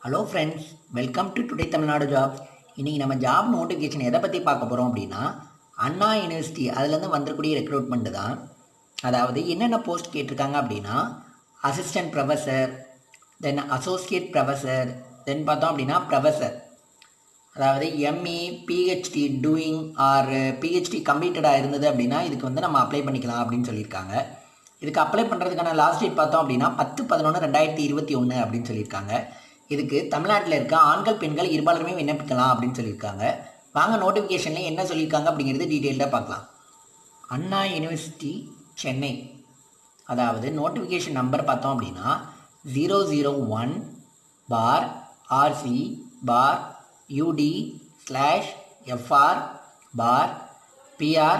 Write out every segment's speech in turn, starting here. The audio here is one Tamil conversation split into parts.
Hello friends, welcome to today Tamil Nadu jobs. இன்றைக்கி நம்ம ஜாப் நோட்டிஃபிகேஷன் எதை பற்றி பார்க்க போகிறோம் அப்படின்னா, அண்ணா யூனிவர்சிட்டி அதுலேருந்து வந்துருக்கூடிய ரெக்ரூட்மெண்ட்டு தான். அதாவது என்னென்ன போஸ்ட் கேட்டிருக்காங்க அப்படின்னா, assistant professor, then associate professor, then பார்த்தோம் அப்படின்னா ப்ரொஃபஸர். அதாவது ME, PhD doing or PhD கம்ப்ளீட்டடாக இருந்தது அப்படின்னா இதுக்கு வந்து நம்ம அப்ளை பண்ணிக்கலாம் அப்படின்னு சொல்லியிருக்காங்க. இதுக்கு அப்ளை பண்ணுறதுக்கான லாஸ்ட் டேட் பார்த்தோம் அப்படின்னா 10/11/2021 அப்படின்னு சொல்லியிருக்காங்க. இதுக்கு தமிழ்நாட்டில் இருக்க ஆண்கள் பெண்கள் இருபாலருமே விண்ணப்பிக்கலாம் அப்படின்னு சொல்லியிருக்காங்க. வாங்க நோட்டிஃபிகேஷனில் என்ன சொல்லியிருக்காங்க அப்படிங்கிறது டீட்டெயில்டாக பார்க்கலாம். அண்ணா யூனிவர்சிட்டி சென்னை, அதாவது நோட்டிஃபிகேஷன் நம்பர் பார்த்தோம் அப்படின்னா 001/RC/UD/FR/PR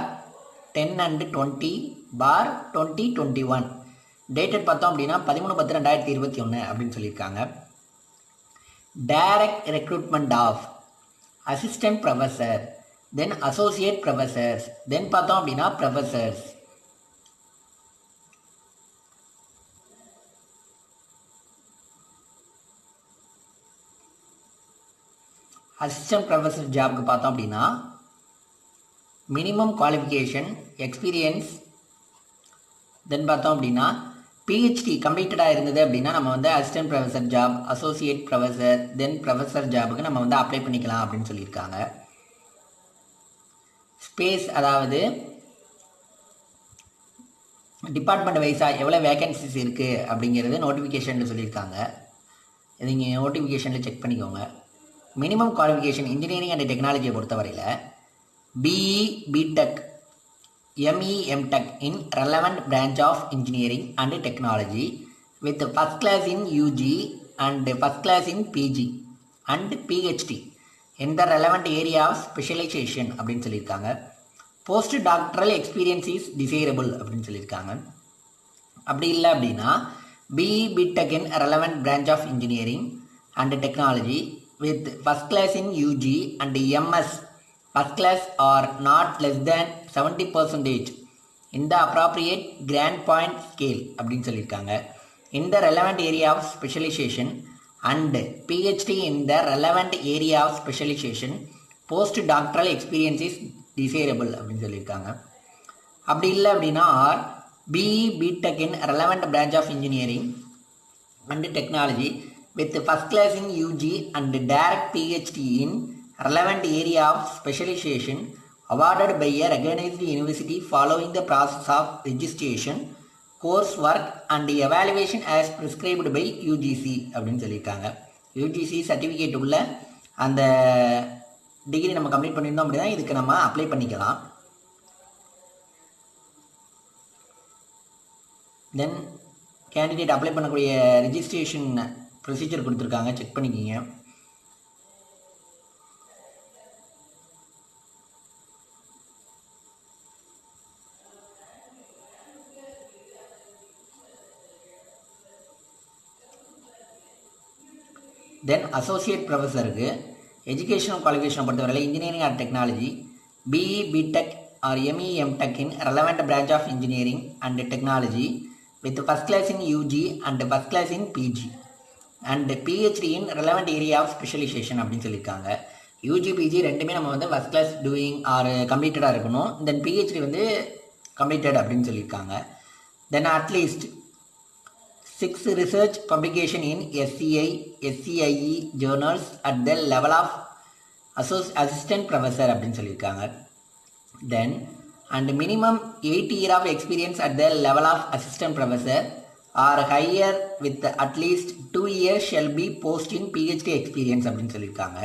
10 and 20/2021. டேட்டட் பார்த்தோம் அப்படின்னா 13/10/2021 அப்படின்னு சொல்லியிருக்காங்க. Direct recruitment of assistant professor, then associate professors, then பார்த்தோம் அப்படின்னா professors. அசிஸ்டன்ட் ப்ரொஃபஸர் ஜாப்க்கு பார்த்தோம் அப்படின்னா மினிமம் குவாலிஃபிகேஷன் எக்ஸ்பீரியன்ஸ், தென் பார்த்தோம் அப்படின்னா பிஹெச்டி கம்ப்ளீட்டடாக இருந்தது அப்படின்னா நம்ம வந்து assistant professor job, associate professor, then professor ஜாபுக்கு நம்ம வந்து அப்ளை பண்ணிக்கலாம் அப்படின்னு சொல்லியிருக்காங்க. ஸ்பேஸ், அதாவது டிபார்ட்மெண்ட் வைஸாக எவ்வளோ வேகன்சிஸ் இருக்குது அப்படிங்கிறது நோட்டிஃபிகேஷனில் சொல்லியிருக்காங்க. இது நீங்கள் நோட்டிஃபிகேஷனில் செக் பண்ணிக்கோங்க. மினிமம் குவாலிஃபிகேஷன் இன்ஜினியரிங் அண்ட் டெக்னாலஜியை பொறுத்தவரையில் BE, BTech, ME, MTech in relevant branch of engineering and technology with first class in UG and first class in PG and PhD in the relevant area of specialization அப்படின்னு சொல்லியிருக்காங்க. Post doctoral experience is desirable அப்படின்னு சொல்லியிருக்காங்க. அப்படி இல்லை அப்படின்னா BE, BTech in relevant branch of engineering and technology with first class in UG and MS first class or not less than 70% in the appropriate grade point scale அப்படின்னு சொல்லியிருக்காங்க. in the relevant area of specialization and PhD in the relevant area of specialization, post doctoral experience is desirable அப்படின்னு சொல்லியிருக்காங்க. அப்படி இல்லை அப்படின்னா or BE, BTech in relevant branch of engineering and technology with first class in UG and direct PhD in relevant area of specialization awarded by a recognized university following the process of registration, coursework and evaluation as prescribed by UGC அப்படின்னு சொல்லியிருக்காங்க. UGC சர்டிஃபிகேட் உள்ள அந்த டிகிரி நம்ம கம்ப்ளீட் பண்ணியிருந்தோம் அப்படின்னா இதுக்கு நம்ம அப்ளை பண்ணிக்கலாம். தென் கேண்டிடேட் அப்ளை பண்ணக்கூடிய ரிஜிஸ்ட்ரேஷன் ப்ரொசீஜர் கொடுத்துருக்காங்க, செக் பண்ணிக்கிங்க. தென் அசோசியேட் ப்ரொஃபஸருக்கு எஜுகேஷனல் குவாலிஃபிகேஷனை பொறுத்தவரையில் engineering or technology, BE, BTech or ME, MTech in relevant branch of engineering and technology with first class in UG and first class in PG and PhD in relevant area of specialization அப்படின்னு சொல்லியிருக்காங்க. யூஜி, பிஜி ரெண்டுமே நம்ம வந்து ஃபஸ்ட் கிளாஸ் டூயிங் ஆர் கம்ப்ளீட்டடாக இருக்கணும். தென் பிஹெச்டி வந்து கம்ப்ளீட்டட் அப்படின்னு சொல்லியிருக்காங்க. தென் at least 6 research publication in SCI, SCIE journals at the level of assistant professor அப்படின்னு சொல்லியிருக்காங்க. Then and minimum 8 years of experience at the level of assistant professor or higher with at least 2 years shall be post in PhD experience அப்படின்னு சொல்லியிருக்காங்க.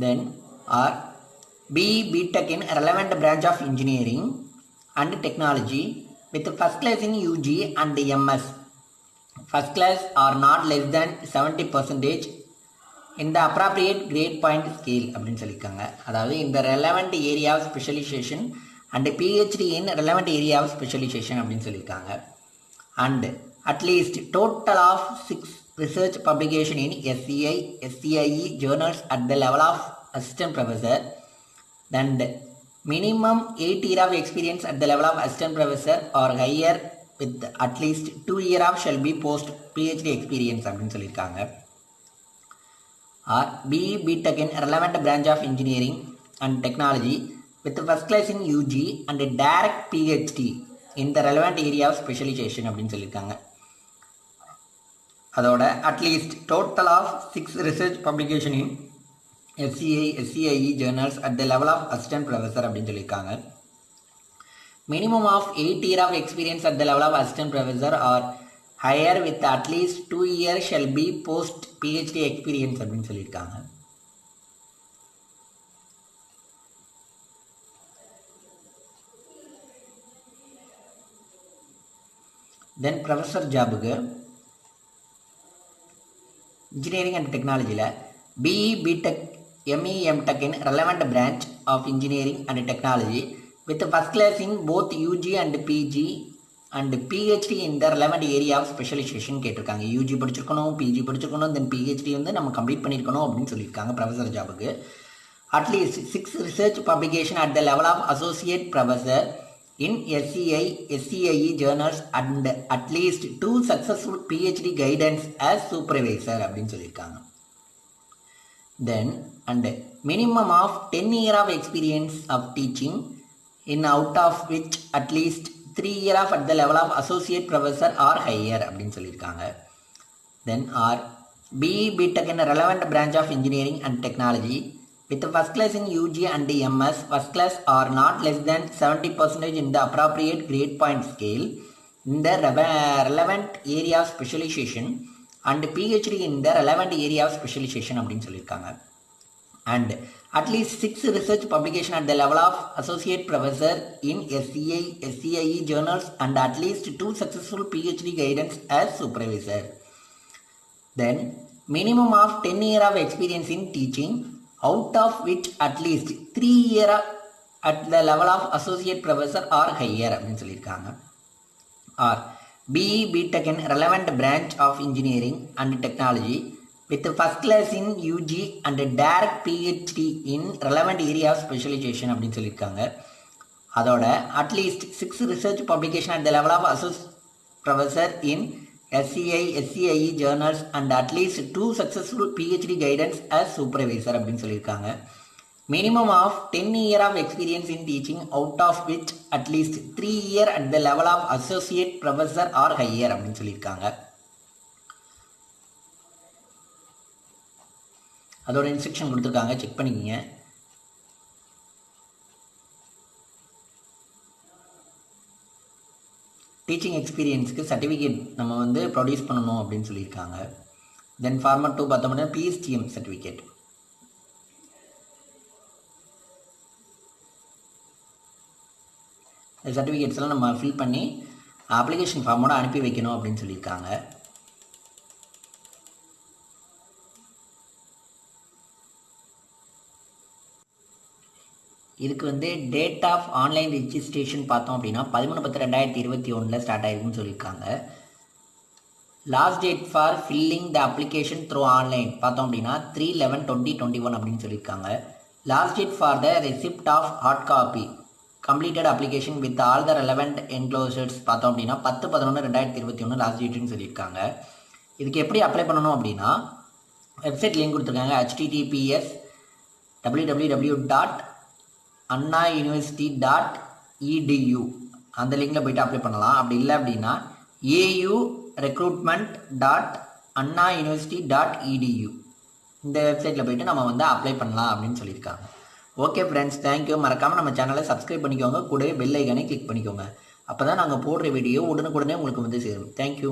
Then or BE, BTech in relevant branch of engineering and technology with first class in UG and MS, first class or not less than 70% in the appropriate grade point scale அப்படின்னு சொல்லியிருக்காங்க. அதாவது இந்த relevant area of specialization and PhD in relevant area of specialization அப்படின்னு சொல்லியிருக்காங்க. and at least total of 6 research publication in SCI, SCIE journals at the level of assistant professor, and minimum 8 years of experience at the level of assistant professor or higher with at least 2 years of shall be post PhD experience அப்படின்னு சொல்லியிருக்காங்க. Or BE BTech in relevant branch of engineering and technology with first class in UG and direct PhD in the relevant area of specialization அப்படின்னு சொல்லியிருக்காங்க. அதோட at least total of 6 research publication in FCI SCIE journals at the level of assistant professor அப்படின்னு சொல்லியிருக்காங்க. Minimum of 8 years of experience at the level of assistant professor or higher with at least 2 years shall be post PhD experience அப்படின்னு சொல்லியிருக்காங்க. தென் ப்ரொஃபஸர் ஜாபுக்கு இன்ஜினியரிங் அண்ட் டெக்னாலஜியில் BE BTech ME MTech in relevant branch of engineering and technology with first class in both UG and PG and PhD in the relevant area of specialization கேட்டிருக்காங்க. UG படிச்சிருக்கணும், PG படிச்சிருக்கணும், தென் PhD வந்து நம்ம கம்ப்ளீட் பண்ணியிருக்கணும் அப்படின்னு சொல்லியிருக்காங்க ப்ரொஃபஸர் ஜாபுக்கு. At least 6 research publication at the level of associate professor in SCI SCIE journals and at least 2 successful PhD guidance as supervisor அப்படின்னு சொல்லியிருக்காங்க. Then and minimum of 10 years of experience of teaching in out of which at least 3 years of at the level of associate professor or higher அப்படின்னு சொல்லியிருக்காங்க. Then or BE BTech in a relevant branch of engineering and technology with first class in UG and MS first class or not less than 70% in the appropriate grade point scale in the relevant area of specialization and PhD in the relevant area of specialization அப்படின்னு சொல்லியிருக்காங்க. And at least 6 research publication at the level of associate professor in SCI SCIE journals and at least 2 successful PhD guidance as supervisor. Then minimum of 10 years of experience in teaching out of which at least 3 years at the level of associate professor or higher அப்படின்னு சொல்லியிருக்காங்க. Or BE BTech in relevant branch of engineering and technology with first class in UG and direct PhD in relevant area of specialization அப்படின்னு சொல்லியிருக்காங்க. அதோட at least 6 research publication at the level of professor in SCI SCIE journals and at least 2 successful PhD guidance as supervisor அப்படின்னு சொல்லியிருக்காங்க. Minimum of 10 years of experience in teaching out of which at least 3 years at the level of associate professor or higher அப்படின்னு சொல்லியிருக்காங்க. அதோட இன்ஸ்ட்ரக்ஷன் கொடுத்துருக்காங்க, செக் பண்ணிக்கோங்க. டீச்சிங் எக்ஸ்பீரியன்ஸுக்கு சர்டிஃபிகேட் நம்ம வந்து ப்ரொடியூஸ் பண்ணணும் அப்படின்னு சொல்லியிருக்காங்க. தென் ஃபார்மட் 2 பார்த்தோம்னா PSTM சர்டிஃபிகேட். சர்டிஃபிகேட்ஸ் எல்லாம் நம்ம ஃபில் பண்ணி அப்ளிகேஷன் ஃபார்மோட அனுப்பி வைக்கணும் அப்படின்னு சொல்லியிருக்காங்க. இதுக்கு வந்து டேட் ஆஃப் ஆன்லைன் ரெஜிஸ்ட்ரேஷன் பார்த்தோம் அப்படின்னா 13/10/2021 ஸ்டார்ட் ஆயிருக்குன்னு சொல்லியிருக்காங்க. Last date for filling the application through online பார்த்தோம் அப்படின்னா 3/11/2021 அப்படின்னு சொல்லியிருக்காங்க. Last date for the receipt of hard copy completed application with all the relevant enclosures பார்த்தோம் அப்படின்னா 10/11/2021 லாஸ்ட் டேட்னு சொல்லியிருக்காங்க. இதுக்கு எப்படி அப்ளை பண்ணணும் அப்படின்னா வெப்சைட் லிங்க் கொடுத்துருக்காங்க. https://annauniversity.edu அந்த லிங்கில் போய்ட்டு அப்ளை பண்ணலாம். அப்படி இல்லை அப்படின்னா aurecruitment.annauniversity.edu இந்த வெப்சைட்டில் போய்ட்டு நம்ம வந்து அப்ளை பண்ணலாம் அப்படின்னு சொல்லியிருக்காங்க. Okay friends, thank you. மறக்காமல் நம்ம சேனலை சப்ஸ்கிரைப் பண்ணிக்கோங்க, கூடவே பெல் ஐக்கானே கிளிக் பண்ணிக்கோங்க. அப்போ தான் நாங்கள் போடுற வீடியோ உடனுக்குடனே உங்களுக்கு வந்து சேரும். தேங்க்யூ.